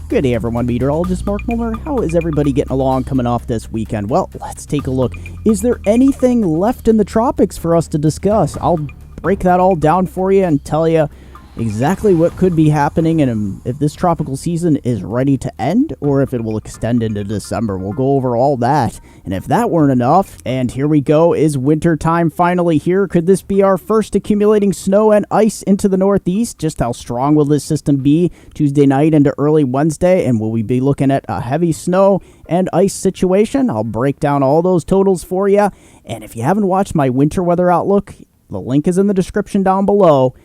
Good day, everyone. Meteorologist Mark Muller. How is everybody getting along coming off this weekend? Well, let's take a look. Is there anything left in the tropics for us to discuss? I'll break that all down for you and tell you exactly what could be happening and if this tropical season is ready to end or if it will extend into December. We'll go over all that. And if that weren't enough, and here we go, is winter time finally here? Could this be our first accumulating snow and ice into the Northeast? Just how strong will this system be Tuesday night into early Wednesday? And will we be looking at a heavy snow and ice situation? I'll break down all those totals for you. And if you haven't watched my winter weather outlook, the link is in the description down below.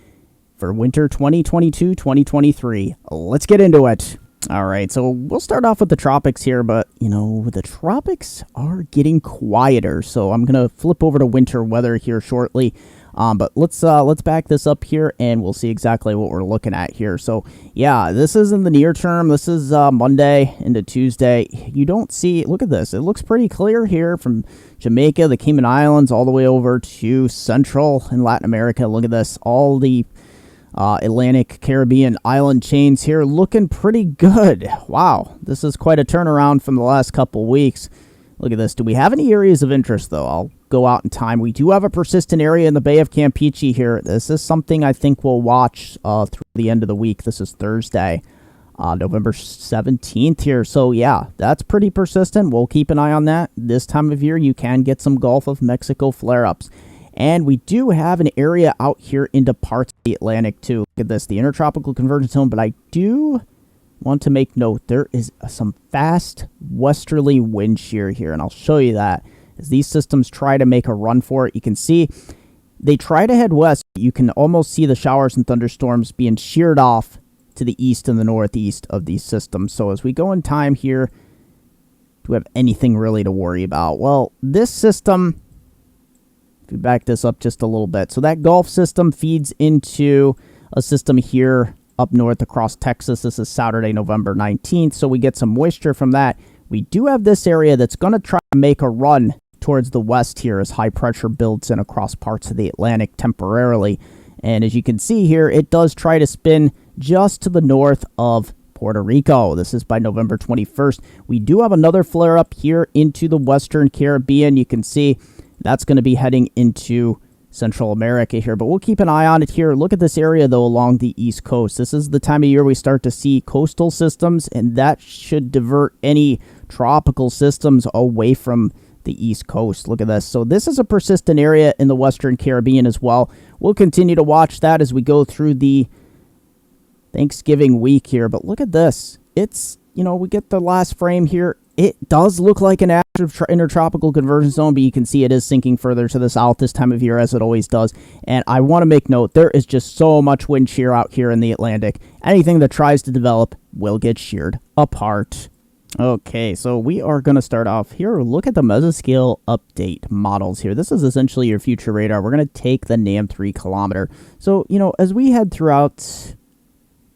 For winter 2022-2023. Let's get into it. All right, so we'll start off with the tropics here, but, the tropics are getting quieter, so I'm going to flip over to winter weather here shortly. But let's back this up here, and we'll see exactly what we're looking at here. So, yeah, this is in the near term. This is Monday into Tuesday. You don't see, look at this. It looks pretty clear here from Jamaica, the Cayman Islands, all the way over to Central and Latin America. Look at this. All the Atlantic Caribbean island chains here looking pretty good. Wow, this is quite a turnaround from the last couple weeks. Look at this. Do we have any areas of interest, though? I'll go out in time. We do have a persistent area in the Bay of Campeche here. This is something I think we'll watch through the end of the week. This is Thursday, November 17th here. So, yeah, that's pretty persistent. We'll keep an eye on that. This time of year, you can get some Gulf of Mexico flare-ups. And we do have an area out here into parts of the Atlantic, too. Look at this, the intertropical convergence zone. But I do want to make note, there is some fast westerly wind shear here. And I'll show you that as these systems try to make a run for it. You can see they try to head west. You can almost see the showers and thunderstorms being sheared off to the east and the northeast of these systems. So as we go in time here, do we have anything really to worry about? Well, this system, if we back this up just a little bit. So that Gulf system feeds into a system here up north across Texas. This is Saturday, November 19th. So we get some moisture from that. We do have this area that's going to try to make a run towards the west here as high pressure builds in across parts of the Atlantic temporarily. And as you can see here, it does try to spin just to the north of Puerto Rico. This is by November 21st. We do have another flare up here into the Western Caribbean. You can see that's going to be heading into Central America here, but we'll keep an eye on it here. Look at this area, though, along the East Coast. This is the time of year we start to see coastal systems, and that should divert any tropical systems away from the East Coast. Look at this. So this is a persistent area in the Western Caribbean as well. We'll continue to watch that as we go through the Thanksgiving week here, but look at this. It's, we get the last frame here. It does look like an active intertropical convergence zone, but you can see it is sinking further to the south this time of year, as it always does. And I want to make note, there is just so much wind shear out here in the Atlantic. Anything that tries to develop will get sheared apart. Okay, so we are going to start off here. Look at the mesoscale update models here. This is essentially your future radar. We're going to take the NAM 3 kilometer. So, as we head throughout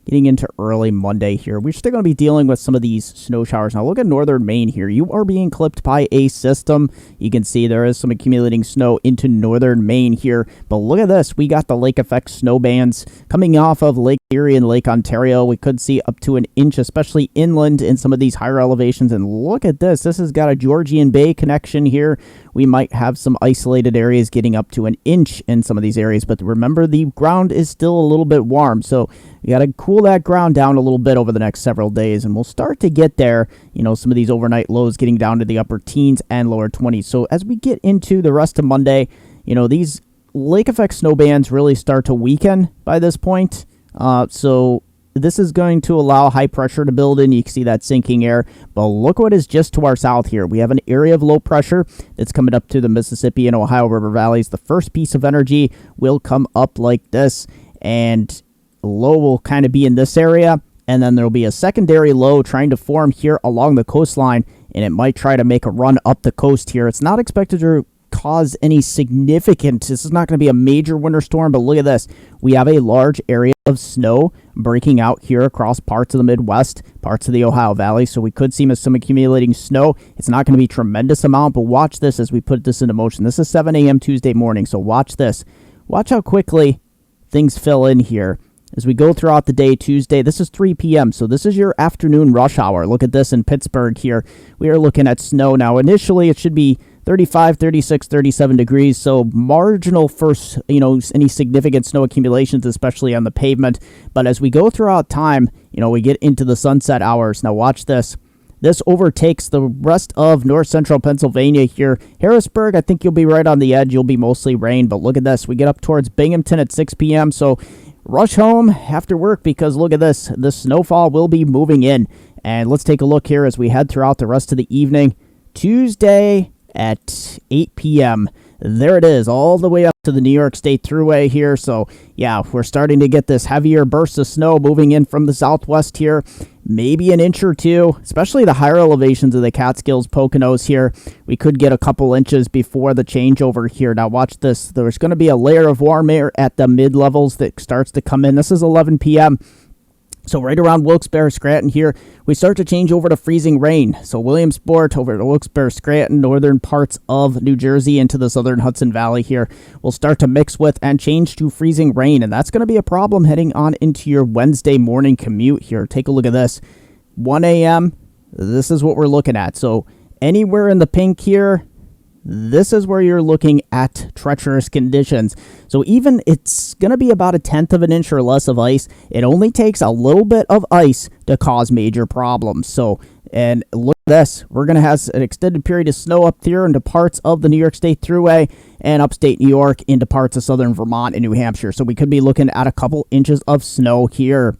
getting into early Monday here, we're still going to be dealing with some of these snow showers. Now look at northern Maine here. You are being clipped by a system. You can see there is some accumulating snow into northern Maine here. But look at this. We got the lake effect snow bands coming off of Lake Erie and Lake Ontario. We could see up to an inch, especially inland in some of these higher elevations. And look at this. This has got a Georgian Bay connection here. We might have some isolated areas getting up to an inch in some of these areas. But remember, the ground is still a little bit warm. So you got to cool that ground down a little bit over the next several days, and we'll start to get there. Some of these overnight lows getting down to the upper teens and lower 20s. So as we get into the rest of Monday, these lake effect snow bands really start to weaken by this point. So this is going to allow high pressure to build in. You can see that sinking air. But look what is just to our south here. We have an area of low pressure that's coming up to the Mississippi and Ohio River valleys. The first piece of energy will come up like this, and low will kind of be in this area, and then there'll be a secondary low trying to form here along the coastline, and it might try to make a run up the coast here. It's not expected to cause any significant, this is not going to be a major winter storm, but look at this. We have a large area of snow breaking out here across parts of the Midwest, parts of the Ohio Valley, so we could see some accumulating snow. It's not going to be a tremendous amount, but watch this as we put this into motion. This is 7 a.m. Tuesday morning, so watch this. Watch how quickly things fill in here. As we go throughout the day, Tuesday, this is 3 p.m., so this is your afternoon rush hour. Look at this in Pittsburgh here. We are looking at snow. Now, initially, it should be 35, 36, 37 degrees, so marginal for, any significant snow accumulations, especially on the pavement. But as we go throughout time, we get into the sunset hours. Now, watch this. This overtakes the rest of north-central Pennsylvania here. Harrisburg, I think you'll be right on the edge. You'll be mostly rain, but look at this. We get up towards Binghamton at 6 p.m., so rush home after work because look at this. The snowfall will be moving in. And let's take a look here as we head throughout the rest of the evening. Tuesday at 8 p.m. There it is, all the way up to the New York State Thruway here. So, yeah, we're starting to get this heavier burst of snow moving in from the southwest here. Maybe an inch or two, especially the higher elevations of the Catskills, Poconos here. We could get a couple inches before the changeover here. Now, watch this. There's going to be a layer of warm air at the mid-levels that starts to come in. This is 11 p.m., so right around Wilkes-Barre, Scranton here, we start to change over to freezing rain. So Williamsport over to Wilkes-Barre, Scranton, northern parts of New Jersey into the southern Hudson Valley here will start to mix with and change to freezing rain. And that's going to be a problem heading on into your Wednesday morning commute here. Take a look at this. 1 a.m., this is what we're looking at. So anywhere in the pink here, this is where you're looking at treacherous conditions. So even it's going to be about a tenth of an inch or less of ice. It only takes a little bit of ice to cause major problems. So, and look at this. We're going to have an extended period of snow up here into parts of the New York State Thruway and upstate New York into parts of southern Vermont and New Hampshire. So we could be looking at a couple inches of snow here.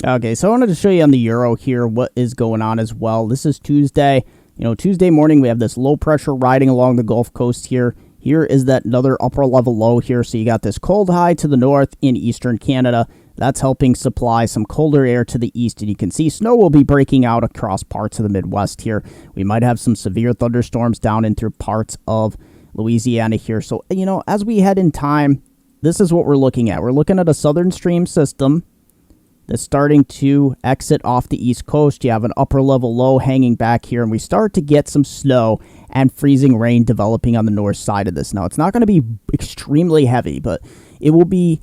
Okay, so I wanted to show you on the Euro here what is going on as well. This is Tuesday. Tuesday morning, we have this low pressure riding along the Gulf Coast here. Here is that another upper level low here. So you got this cold high to the north in eastern Canada. That's helping supply some colder air to the east. And you can see snow will be breaking out across parts of the Midwest here. We might have some severe thunderstorms down in through parts of Louisiana here. So, as we head in time, this is what we're looking at. We're looking at a southern stream system that's starting to exit off the east coast. You have an upper level low hanging back here, and we start to get some snow and freezing rain developing on the north side of this. Now, it's not going to be extremely heavy, but it will be,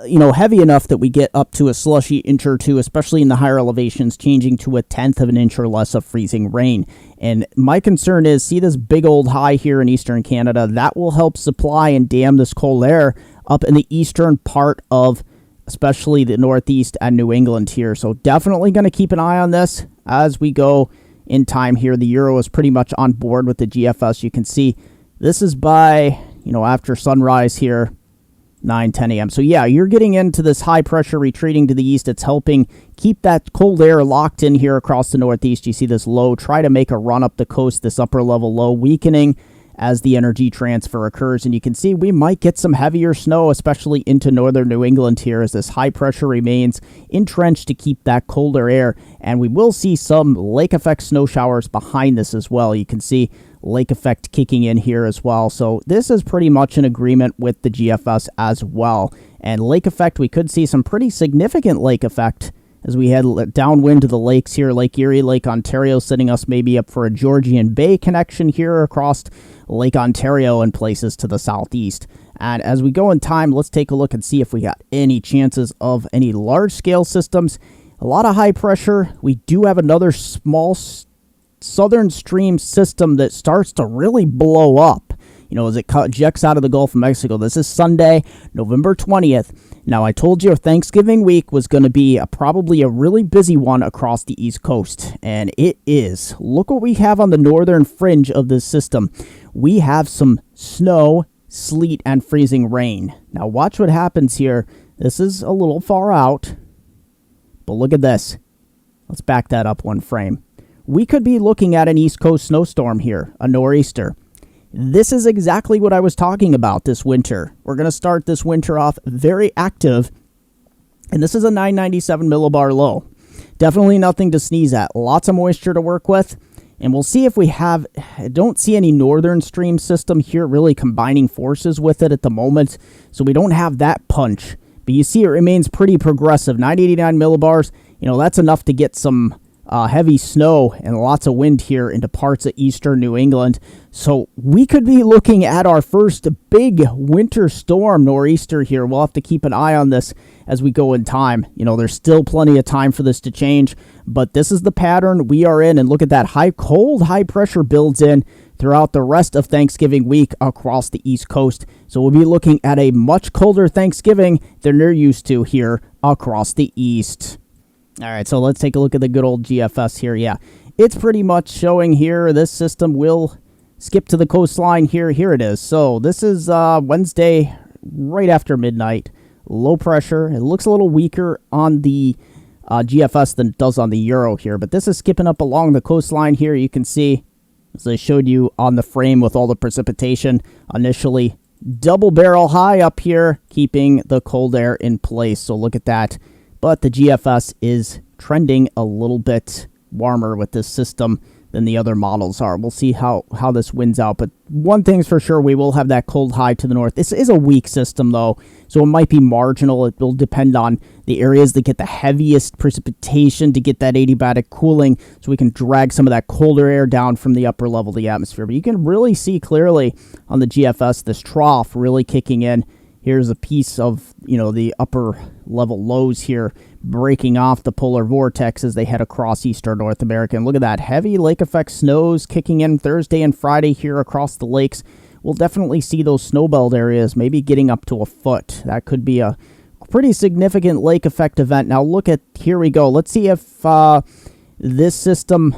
heavy enough that we get up to a slushy inch or two, especially in the higher elevations, changing to a tenth of an inch or less of freezing rain. And my concern is, see this big old high here in eastern Canada? That will help supply and dam this cold air up in the eastern part of especially the Northeast and New England here. So definitely going to keep an eye on this as we go in time here. The Euro is pretty much on board with the GFS. You can see this is by, after sunrise here, 9, 10 a.m. So yeah, you're getting into this high pressure retreating to the east. It's helping keep that cold air locked in here across the Northeast. You see this low try to make a run up the coast, this upper level low weakening as the energy transfer occurs. And you can see we might get some heavier snow, especially into northern New England here, as this high pressure remains entrenched to keep that colder air. And we will see some lake effect snow showers behind this as well. You can see lake effect kicking in here as well. So this is pretty much in agreement with the GFS as well. And lake effect, we could see some pretty significant lake effect as we head downwind to the lakes here. Lake Erie, Lake Ontario, setting us maybe up for a Georgian Bay connection here across Lake Ontario and places to the southeast. And as we go in time, let's take a look and see if we got any chances of any large-scale systems. A lot of high pressure. We do have another small southern stream system that starts to really blow up, as it ejects out of the Gulf of Mexico. This is Sunday, November 20th. Now, I told you Thanksgiving week was going to be probably a really busy one across the East Coast, and it is. Look what we have on the northern fringe of this system. We have some snow, sleet, and freezing rain. Now, watch what happens here. This is a little far out, but look at this. Let's back that up one frame. We could be looking at an East Coast snowstorm here, a nor'easter. This is exactly what I was talking about this winter. We're going to start this winter off very active, and this is a 997 millibar low. Definitely nothing to sneeze at. Lots of moisture to work with, and we'll see if we have. I don't see any northern stream system here really combining forces with it at the moment, so we don't have that punch. But you see it remains pretty progressive. 989 millibars, that's enough to get some heavy snow and lots of wind here into parts of eastern New England. So we could be looking at our first big winter storm nor'easter here. We'll have to keep an eye on this as we go in time. There's still plenty of time for this to change, but this is the pattern we are in. And look at that, high pressure builds in throughout the rest of Thanksgiving week across the East Coast. So we'll be looking at a much colder Thanksgiving than they're used to here across the East. All right, so let's take a look at the good old GFS here. Yeah, it's pretty much showing here this system will skip to the coastline here. Here it is. So this is Wednesday right after midnight. Low pressure. It looks a little weaker on the GFS than it does on the Euro here, but this is skipping up along the coastline here. You can see, as I showed you on the frame with all the precipitation initially, double barrel high up here, keeping the cold air in place. So look at that. But the GFS is trending a little bit warmer with this system than the other models are. We'll see how this wins out. But one thing's for sure, we will have that cold high to the north. This is a weak system, though, so it might be marginal. It will depend on the areas that get the heaviest precipitation to get that adiabatic cooling, so we can drag some of that colder air down from the upper level of the atmosphere. But you can really see clearly on the GFS this trough really kicking in. Here's a piece of, the upper level lows here breaking off the polar vortex as they head across eastern North America. And look at that, heavy lake effect snows kicking in Thursday and Friday here across the lakes. We'll definitely see those snowbelt areas maybe getting up to a foot. That could be a pretty significant lake effect event. Now here we go. Let's see if this system,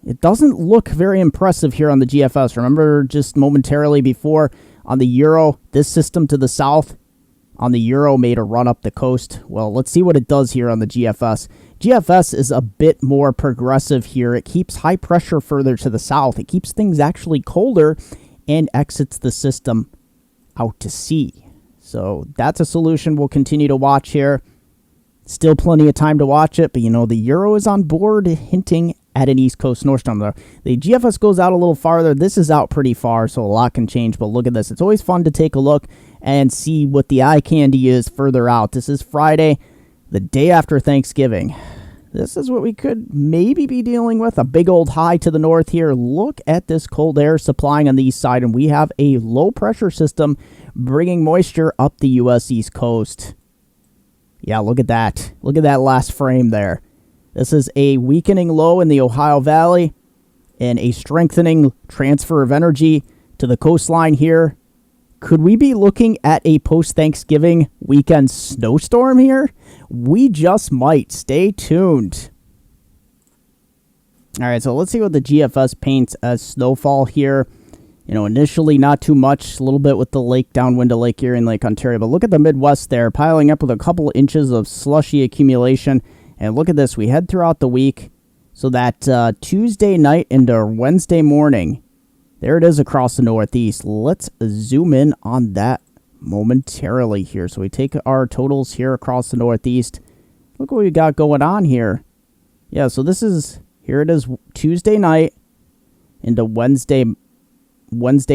it doesn't look very impressive here on the GFS. Remember just momentarily before, on the Euro, this system to the south on the Euro made a run up the coast. Well, let's see what it does here on the GFS. GFS is a bit more progressive here. It keeps high pressure further to the south. It keeps things actually colder and exits the system out to sea. So that's a solution we'll continue to watch here. Still plenty of time to watch it, but the Euro is on board, hinting at an East Coast snowstorm. The GFS goes out a little farther. This is out pretty far, so a lot can change, but look at this. It's always fun to take a look and see what the eye candy is further out. This is Friday, the day after Thanksgiving. This is what we could maybe be dealing with. A big old high to the north here. Look at this cold air supplying on the east side, and we have a low pressure system bringing moisture up the U.S. East Coast. Yeah, look at that. Look at that last frame there. This is a weakening low in the Ohio Valley and a strengthening transfer of energy to the coastline here. Could we be looking at a post-Thanksgiving weekend snowstorm here? We just might. Stay tuned. All right, so let's see what the GFS paints as snowfall here. Initially not too much, a little bit with the lake downwind of Lake Erie and Lake Ontario. But look at the Midwest there, piling up with a couple inches of slushy accumulation. And look at this, we head throughout the week. So that Tuesday night into Wednesday morning, there it is across the Northeast. Let's zoom in on that momentarily here. So we take our totals here across the Northeast. Look what we got going on here. Yeah, so here it is Tuesday night into Wednesday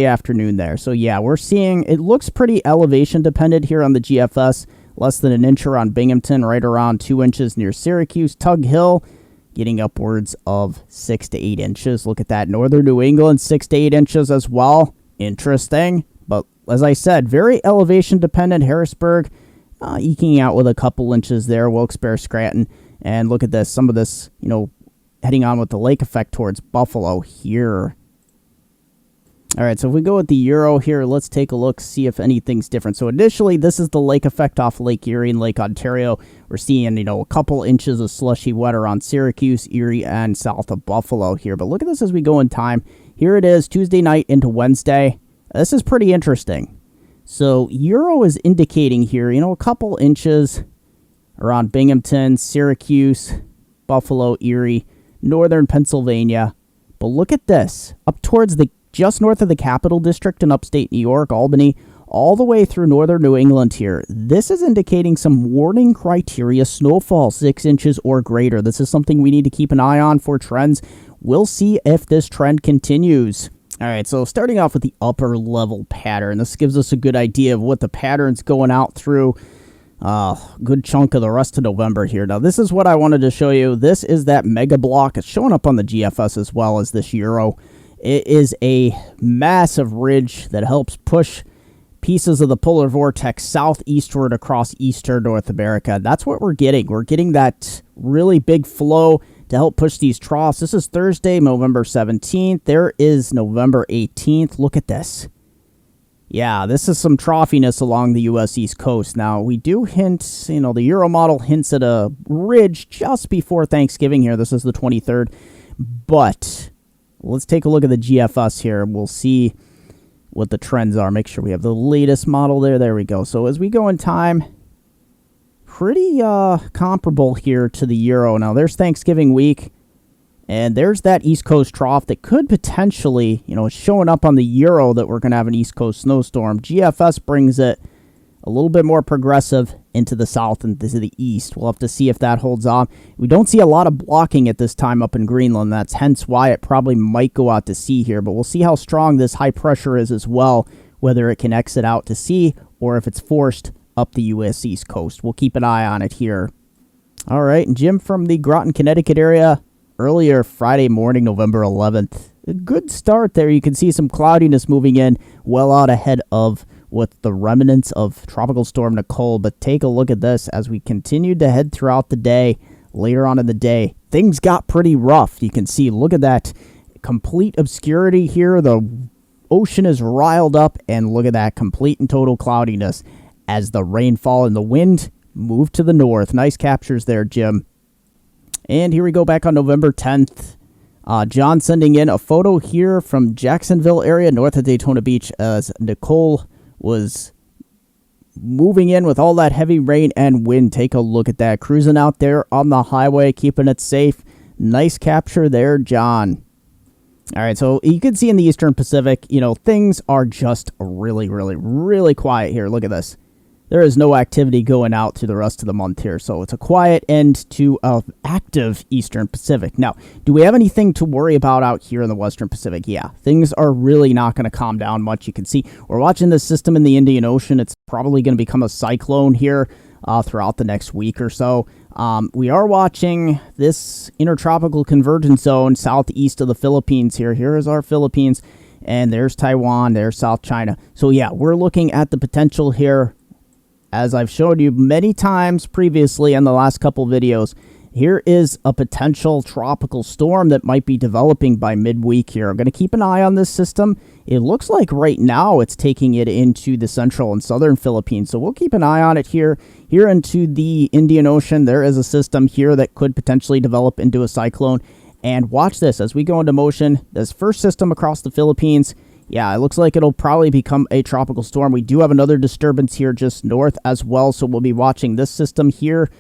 afternoon there. So yeah, we're seeing, it looks pretty elevation dependent here on the GFS. Less than an inch around Binghamton, right around 2 inches near Syracuse. Tug Hill getting upwards of 6 to 8 inches. Look at that. Northern New England, 6 to 8 inches as well. Interesting. But as I said, very elevation dependent. Harrisburg eking out with a couple inches there. Wilkes-Barre, Scranton. And look at this. Some of this, heading on with the lake effect towards Buffalo here. All right, so if we go with the Euro here, let's take a look, see if anything's different. So initially, this is the lake effect off Lake Erie and Lake Ontario. We're seeing, a couple inches of slushy wet around Syracuse, Erie, and south of Buffalo here. But look at this as we go in time. Here it is, Tuesday night into Wednesday. This is pretty interesting. So Euro is indicating here, a couple inches around Binghamton, Syracuse, Buffalo, Erie, northern Pennsylvania. But look at this, up towards just north of the Capital District in upstate New York, Albany, all the way through northern New England here. This is indicating some warning criteria snowfall, 6 inches or greater. This is something we need to keep an eye on for trends. We'll see if this trend continues. All right, so starting off with the upper level pattern, this gives us a good idea of what the pattern's going out through Good chunk of the rest of November here. Now, this is what I wanted to show you. This is that mega block. It's showing up on the GFS as well as this Euro. It is a massive ridge that helps push pieces of the polar vortex southeastward across eastern North America. That's what we're getting. We're getting that really big flow to help push these troughs. This is Thursday, November 17th. There is November 18th. Look at this. Yeah, this is some troughiness along the U.S. East Coast. Now, we do hint, the Euro model hints at a ridge just before Thanksgiving here. This is the 23rd. But let's take a look at the GFS here. We'll see what the trends are. Make sure we have the latest model there. There we go. So as we go in time, pretty comparable here to the Euro. Now, there's Thanksgiving week. And there's that East Coast trough that could potentially, it's showing up on the Euro that we're going to have an East Coast snowstorm. GFS brings it a little bit more progressive into the south and to the east. We'll have to see if that holds on. We don't see a lot of blocking at this time up in Greenland. That's hence why it probably might go out to sea here. But we'll see how strong this high pressure is as well, whether it can exit out to sea or if it's forced up the U.S. East Coast. We'll keep an eye on it here. All right, and Jim from the Groton, Connecticut area. Earlier Friday morning, November 11th. A good start there. You can see some cloudiness moving in well out ahead of what the remnants of Tropical Storm Nicole. But take a look at this as we continued to head throughout the day. Later on in the day, things got pretty rough. You can see, look at that complete obscurity here. The ocean is riled up, and look at that complete and total cloudiness as the rainfall and the wind move to the north. Nice captures there, Jim. And here we go back on November 10th. John sending in a photo here from Jacksonville area, north of Daytona Beach, as Nicole was moving in with all that heavy rain and wind. Take a look at that. Cruising out there on the highway, keeping it safe. Nice capture there, John. All right, so you can see in the Eastern Pacific, things are just really, really, really quiet here. Look at this. There is no activity going out through the rest of the month here. So it's a quiet end to an active Eastern Pacific. Now, do we have anything to worry about out here in the Western Pacific? Yeah, things are really not going to calm down much. You can see we're watching this system in the Indian Ocean. It's probably going to become a cyclone here throughout the next week or so. We are watching this intertropical convergence zone southeast of the Philippines here. Here is our Philippines, and there's Taiwan, there's South China. So yeah, we're looking at the potential here. As I've showed you many times previously in the last couple videos, here is a potential tropical storm that might be developing by midweek here. I'm going to keep an eye on this system. It looks like right now it's taking it into the central and southern Philippines. So we'll keep an eye on it here. Here into the Indian Ocean, there is a system here that could potentially develop into a cyclone. And watch this as we go into motion. This first system across the Philippines, yeah, it looks like it'll probably become a tropical storm. We do have another disturbance here just north as well, so we'll be watching this system here.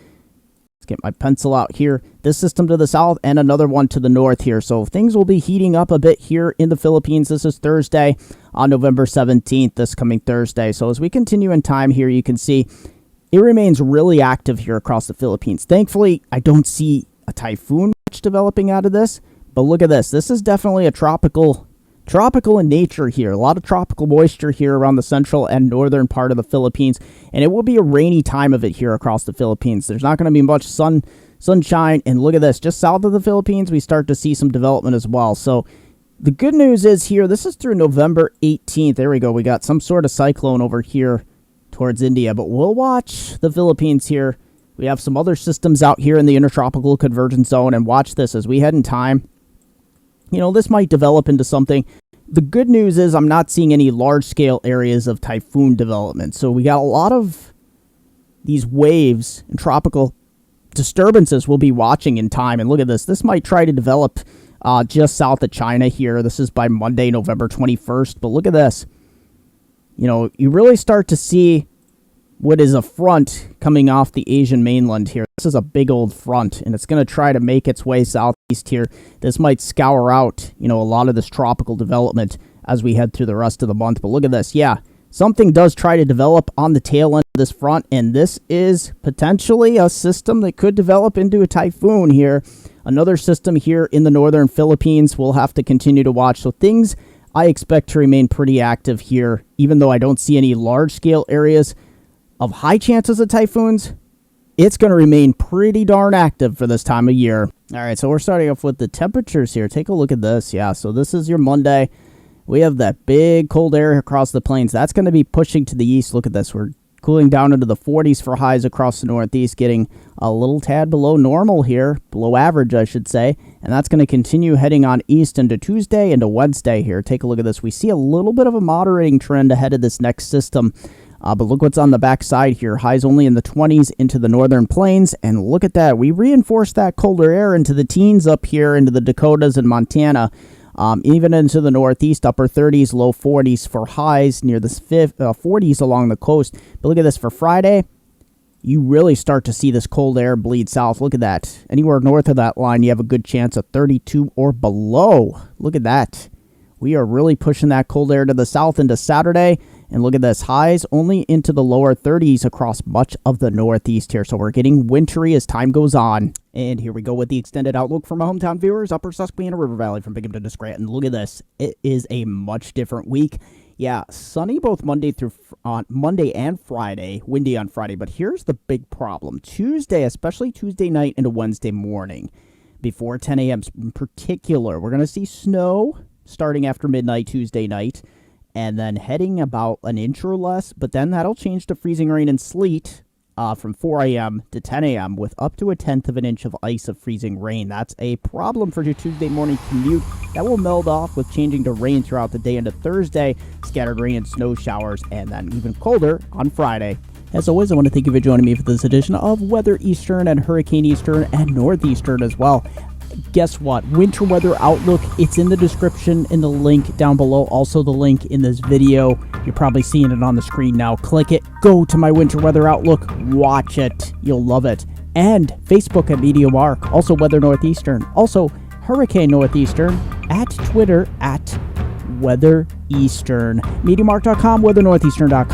Let's get my pencil out here. This system to the south and another one to the north here. So things will be heating up a bit here in the Philippines. This is Thursday on November 17th, this coming Thursday. So as we continue in time here, you can see it remains really active here across the Philippines. Thankfully, I don't see a typhoon much developing out of this, but look at this. This is definitely a tropical in nature here. A lot of tropical moisture here around the central and northern part of the Philippines, and it will be a rainy time of it here across the Philippines. There's not going to be much sunshine, and look at this. Just south of the Philippines, we start to see some development as well. So the good news is here, this is through November 18th. There we go. We got some sort of cyclone over here towards India, but we'll watch the Philippines here. We have some other systems out here in the intertropical convergence zone, and watch this as we head in time. This might develop into something. The good news is I'm not seeing any large-scale areas of typhoon development. So we got a lot of these waves and tropical disturbances we'll be watching in time. And look at this. This might try to develop just south of China here. This is by Monday, November 21st. But look at this. You really start to see what is a front coming off the Asian mainland here. This is a big old front, and it's going to try to make its way southeast here. This might scour out, a lot of this tropical development as we head through the rest of the month. But look at this. Yeah, something does try to develop on the tail end of this front, and this is potentially a system that could develop into a typhoon here. Another system here in the northern Philippines we'll have to continue to watch. So things I expect to remain pretty active here, even though I don't see any large-scale areas of high chances of typhoons, it's going to remain pretty darn active for this time of year. All right, so we're starting off with the temperatures here. Take a look at this. Yeah, so this is your Monday. We have that big cold air across the plains. That's going to be pushing to the east. Look at this. We're cooling down into the 40s for highs across the Northeast, getting a little tad below normal here, below average, I should say. And that's going to continue heading on east into Tuesday, into Wednesday here. Take a look at this. We see a little bit of a moderating trend ahead of this next system. But look what's on the backside here. Highs only in the 20s into the northern plains. And look at that. We reinforced that colder air into the teens up here, into the Dakotas and Montana. Even into the Northeast, upper 30s, low 40s for highs, near the 40s along the coast. But look at this. For Friday, you really start to see this cold air bleed south. Look at that. Anywhere north of that line, you have a good chance of 32 or below. Look at that. We are really pushing that cold air to the south into Saturday. And look at this, highs only into the lower 30s across much of the Northeast here. So we're getting wintry as time goes on. And here we go with the extended outlook for my hometown viewers, Upper Susquehanna River Valley from Binghamton to Scranton. Look at this. It is a much different week. Yeah, sunny both Monday and Friday, windy on Friday. But here's the big problem. Tuesday, especially Tuesday night into Wednesday morning, before 10 a.m. in particular, we're going to see snow starting after midnight Tuesday night. And then heading about an inch or less, but then that'll change to freezing rain and sleet from 4 a.m. to 10 a.m. with up to 1/10 of an inch of ice of freezing rain. That's a problem for your Tuesday morning commute. That will meld off with changing to rain throughout the day into Thursday, scattered rain and snow showers, and then even colder on Friday. As always, I want to thank you for joining me for this edition of Weather Eastern and Hurricane Eastern and Northeastern as well. Guess what? Winter weather outlook. It's in the description in the link down below. Also the link in this video. You're probably seeing it on the screen now. Click it. Go to my winter weather outlook. Watch it. You'll love it. And Facebook at MeteoMark. Also Weather Northeastern. Also Hurricane Northeastern. At Twitter at Weather Eastern. MeteoMark.com, WeatherNortheastern.com.